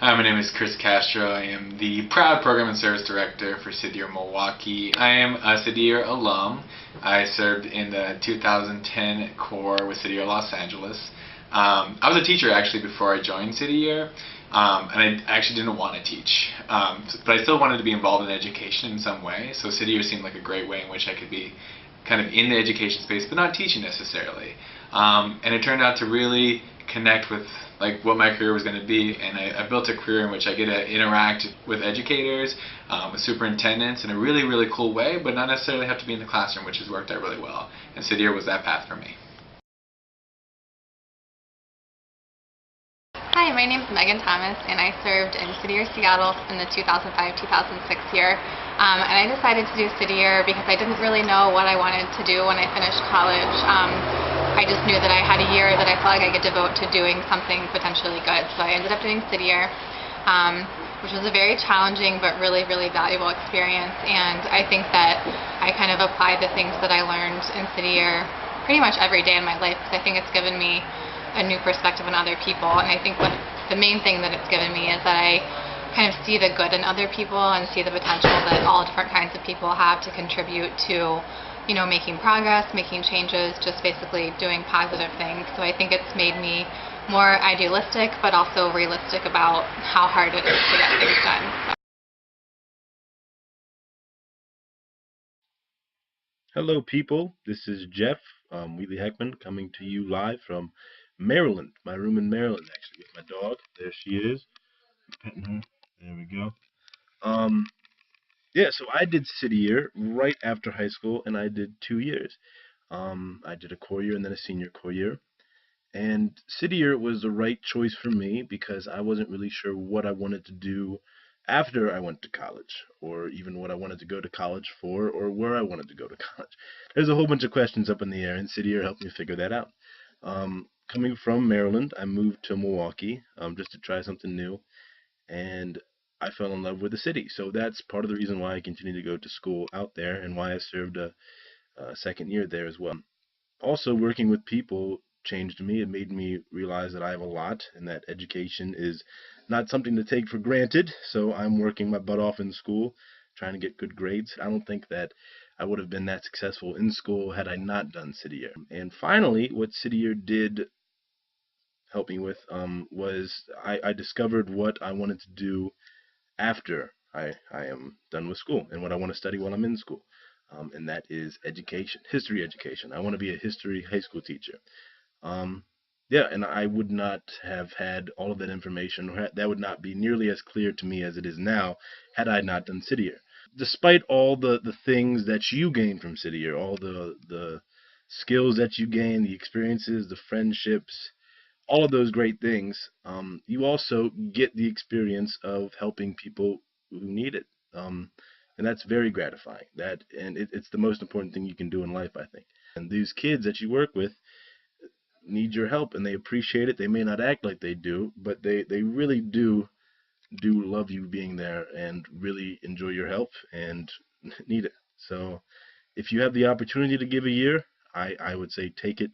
Hi, my name is Chris Castro. I am the proud Program and Service Director for City Year Milwaukee. I am a City Year alum. I served in the 2010 Corps with City Year Los Angeles. I was a teacher actually before I joined City Year, and I actually didn't want to teach, but I still wanted to be involved in education in some way, so City Year seemed like a great way in which I could be kind of in the education space, but not teaching necessarily. And it turned out to really connect with like what my career was going to be, and I built a career in which I get to interact with educators, with superintendents in a really, really cool way, but not necessarily have to be in the classroom, which has worked out really well. And City Year was that path for me. Hi, my name is Megan Thomas, and I served in City Year Seattle in the 2005-2006 year. And I decided to do City Year because I didn't really know what I wanted to do when I finished college. I just knew that I had a year that I felt like I could devote to doing something potentially good. So I ended up doing City Year, which was a very challenging but really, really valuable experience. And I think that I kind of applied the things that I learned in City Year pretty much every day in my life, because I think it's given me a new perspective on other people. And I think what the main thing that it's given me is that I kind of see the good in other people and see the potential that all different kinds of people have to contribute to, you know, making progress, making changes, just basically doing positive things. So I think it's made me more idealistic, but also realistic about how hard it is to get things done. Hello, people. This is Jeff Wheatley Heckman coming to you live from Maryland. My room in Maryland, actually, with my dog. There she is. I'm petting her. There we go. Yeah, so I did City Year right after high school, and I did 2 years. I did a core year and then a senior core year. And City Year was the right choice for me because I wasn't really sure what I wanted to do after I went to college, or even what I wanted to go to college for, or where I wanted to go to college. There's a whole bunch of questions up in the air, and City Year helped me figure that out. Coming from Maryland, I moved to Milwaukee just to try something new, and I fell in love with the city. So that's part of the reason why I continue to go to school out there and why I served a second year there as well. Also, working with people changed me. It made me realize that I have a lot and that education is not something to take for granted. So I'm working my butt off in school, trying to get good grades. I don't think that I would have been that successful in school had I not done City Year. And finally, what City Year did help me with was I discovered what I wanted to do after I am done with school and what I want to study while I'm in school. And that is education, history education. I want to be a history high school teacher. Yeah, and I would not have had all of that information, or that would not be nearly as clear to me as it is now had I not done City Year. Despite all the things that you gain from City Year, all the skills that you gain, the experiences, the friendships, all of those great things, you also get the experience of helping people who need it. And that's very gratifying. It's the most important thing you can do in life, I think. And these kids that you work with need your help, and they appreciate it. They may not act like they do, but they really do love you being there and really enjoy your help and need it. So if you have the opportunity to give a year, I would say take it.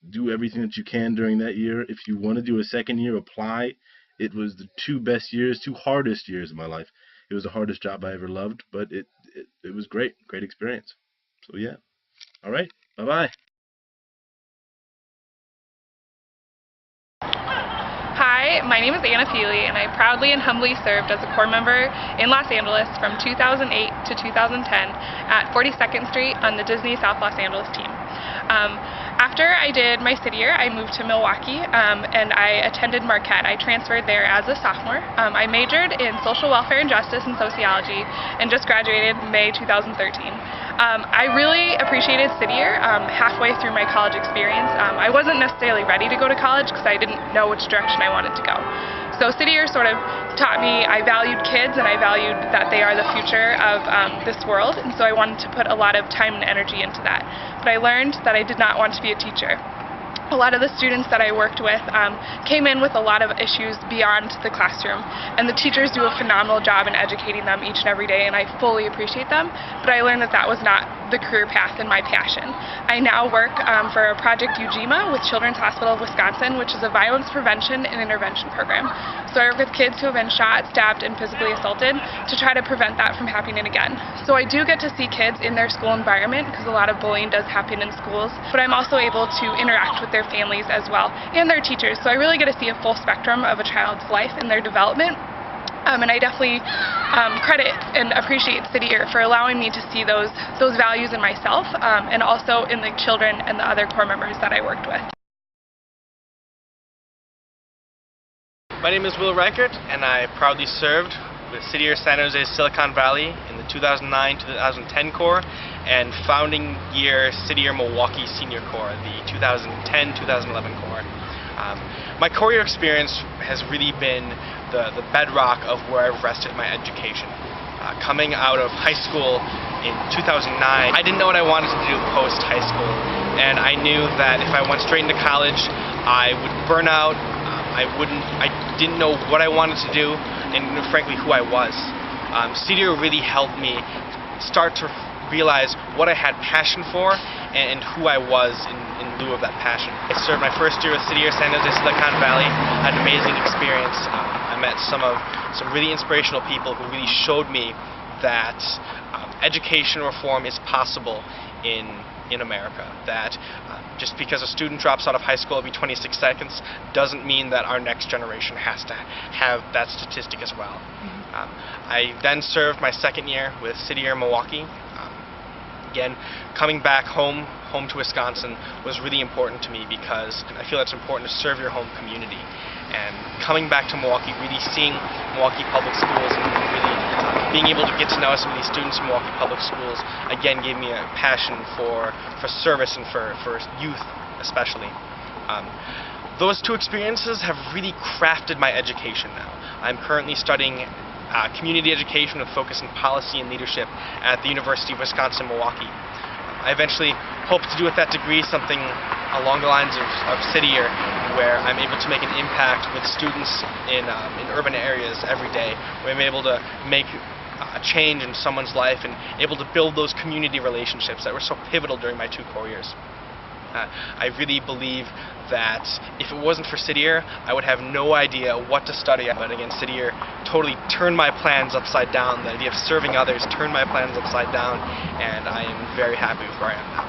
Do everything that you can during that year. If you want to do a second year, apply. It was the 2 best years, 2 hardest years of my life. It was the hardest job I ever loved, but it was great experience. So yeah. All right. Bye-bye. Hi, my name is Anna Feely, and I proudly and humbly served as a Corps member in Los Angeles from 2008 to 2010 at 42nd Street on the Disney South Los Angeles team. After I did my City Year, I moved to Milwaukee, and I attended Marquette. I transferred there as a sophomore. I majored in social welfare and justice and sociology and just graduated May 2013. I really appreciated City Year halfway through my college experience. I wasn't necessarily ready to go to college because I didn't know which direction I wanted to go. So City Year sort of taught me I valued kids, and I valued that they are the future of this world, and so I wanted to put a lot of time and energy into that. But I learned that I did not want to be a teacher. A lot of the students that I worked with came in with a lot of issues beyond the classroom, and the teachers do a phenomenal job in educating them each and every day, and I fully appreciate them, but I learned that that was not the career path and my passion. I now work for Project Ujima with Children's Hospital of Wisconsin, which is a violence prevention and intervention program. So I work with kids who have been shot, stabbed, and physically assaulted to try to prevent that from happening again. So I do get to see kids in their school environment, because a lot of bullying does happen in schools, but I'm also able to interact with their families as well, and their teachers. So I really get to see a full spectrum of a child's life and their development. And I definitely credit and appreciate City Year for allowing me to see those values in myself, and also in the children and the other core members that I worked with. My name is Will Reichert, and I proudly served with City Year San Jose Silicon Valley in the 2009-2010 Corps, and founding year City Year Milwaukee Senior Corps, the 2010-2011 Corps. My Corps year experience has really been the bedrock of where I've rested my education. Coming out of high school in 2009, I didn't know what I wanted to do post-high school, and I knew that if I went straight into college, I would burn out. I didn't know what I wanted to do, and frankly who I was. City Year really helped me start to realize what I had passion for and who I was in lieu of that passion. I served my first year with City Year San Jose Silicon Valley. I had an amazing experience. I met some really inspirational people who really showed me that education reform is possible in America, that just because a student drops out of high school every 26 seconds doesn't mean that our next generation has to have that statistic as well. I then served my second year with City Year Milwaukee. Again, coming back home to Wisconsin was really important to me, because I feel it's important to serve your home community. And coming back to Milwaukee, really seeing Milwaukee Public Schools and really being able to get to know some of these students in Milwaukee Public Schools, again, gave me a passion for service and for youth especially. Those two experiences have really crafted my education now. I'm currently studying community education with focus in policy and leadership at the University of Wisconsin-Milwaukee. I eventually hope to do with that degree something along the lines of City Year, where I'm able to make an impact with students in urban areas every day, where I'm able to make a change in someone's life and able to build those community relationships that were so pivotal during my 2 core years. I really believe that if it wasn't for City Year, I would have no idea what to study. But again, City Year totally turned my plans upside down. The idea of serving others turned my plans upside down, and I am very happy with where I am now.